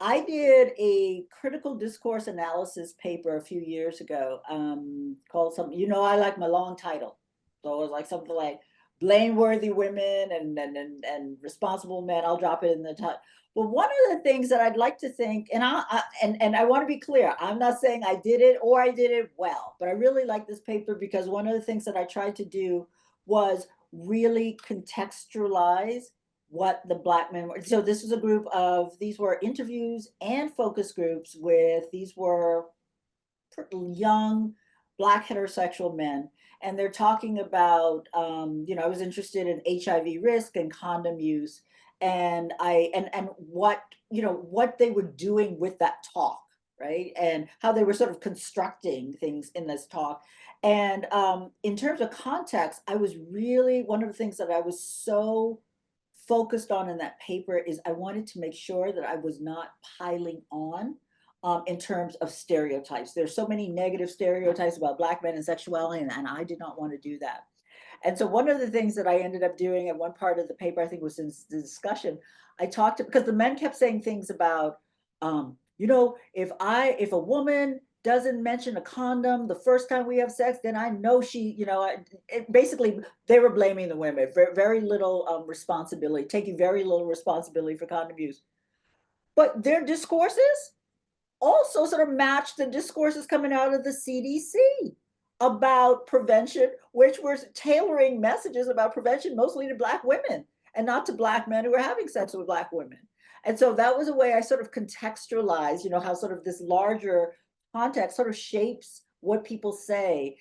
I did a critical discourse analysis paper a few years ago, called something, I like my long title. So it was like something like blameworthy women and responsible men. I'll drop it in the title. But one of the things that I'd like to think, and I want to be clear, I'm not saying I did it or I did it well, but I really like this paper because one of the things that I tried to do was really contextualize what the Black men were. So this was a group of, these were interviews and focus groups with, these were young Black heterosexual men. And they're talking about, I was interested in HIV risk and condom use, and what, what they were doing with that talk, right? And how they were sort of constructing things in this talk. And in terms of context, I was really, one of the things that I was so focused on in that paper is I wanted to make sure that I was not piling on in terms of stereotypes. There's so many negative stereotypes about Black men and sexuality, and I did not want to do that. And so one of the things that I ended up doing at one part of the paper, I think was in the discussion, I talked to, because the men kept saying things about, if a woman doesn't mention a condom the first time we have sex, then I know she, basically they were blaming the women, very, very little responsibility, taking very little responsibility for condom use. But their discourses also sort of match the discourses coming out of the CDC about prevention, which were tailoring messages about prevention mostly to Black women and not to Black men who are having sex with Black women. And so that was a way I sort of contextualized, how sort of this larger context sort of shapes what people say